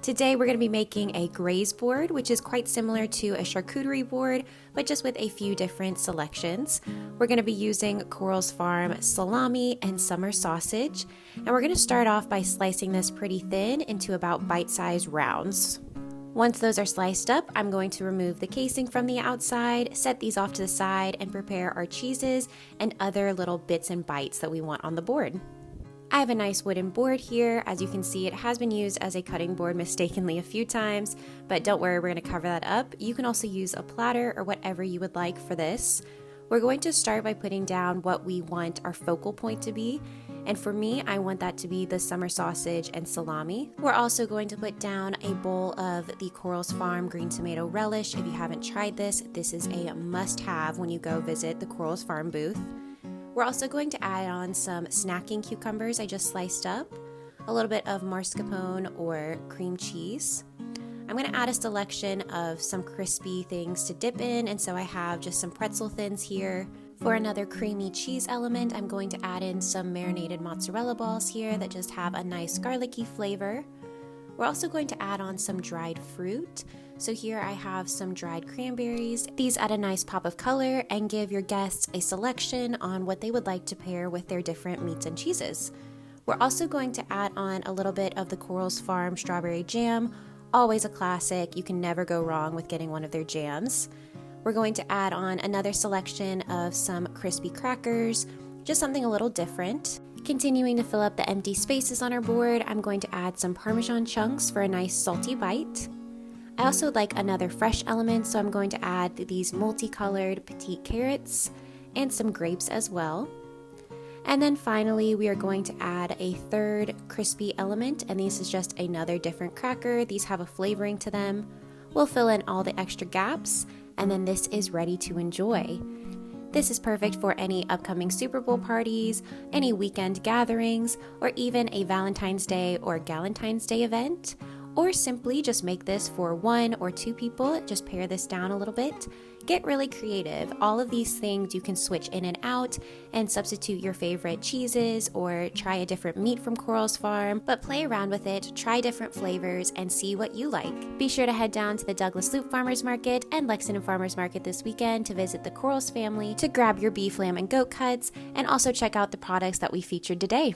Today we're going to be making a graze board, which is quite similar to a charcuterie board, but just with a few different selections. We're going to be using Quarles Farm salami and summer sausage, and we're going to start off by slicing this pretty thin into about bite-sized rounds. Once those are sliced up, I'm going to remove the casing from the outside, set these off to the side, and prepare our cheeses and other little bits and bites that we want on the board. I have a nice wooden board here. As you can see, it has been used as a cutting board mistakenly a few times, but don't worry, we're going to cover that up. You can also use a platter or whatever you would like for this. We're going to start by putting down what we want our focal point to be, and for me, I want that to be the summer sausage and salami. We're also going to put down a bowl of the Quarles Farm green tomato relish. If you haven't tried this, this is a must-have when you go visit the Quarles Farm booth. We're also going to add on some snacking cucumbers I just sliced up, a little bit of mascarpone or cream cheese. I'm going to add a selection of some crispy things to dip in, and so I have just some pretzel thins here. For another creamy cheese element, I'm going to add in some marinated mozzarella balls here that just have a nice garlicky flavor. We're also going to add on some dried fruit. So here I have some dried cranberries. These add a nice pop of color and give your guests a selection on what they would like to pair with their different meats and cheeses. We're also going to add on a little bit of the Quarles Farm strawberry jam, always a classic. You can never go wrong with getting one of their jams. We're going to add on another selection of some crispy crackers, just something a little different. Continuing to fill up the empty spaces on our board, I'm going to add some Parmesan chunks for a nice salty bite. I also would like another fresh element, so I'm going to add these multicolored petite carrots and some grapes as well. And then finally, we are going to add a third crispy element, and this is just another different cracker. These have a flavoring to them. We'll fill in all the extra gaps, and then this is ready to enjoy. This is perfect for any upcoming Super Bowl parties, any weekend gatherings, or even a Valentine's Day or Galentine's Day event. Or simply just make this for 1 or 2 people, just pare this down a little bit. Get really creative. All of these things you can switch in and out and substitute your favorite cheeses or try a different meat from Quarles Farm, but play around with it, try different flavors, and see what you like. Be sure to head down to the Douglas Loop Farmers Market and Lexington Farmers Market this weekend to visit the Quarles family, to grab your beef, lamb, and goat cuts, and also check out the products that we featured today.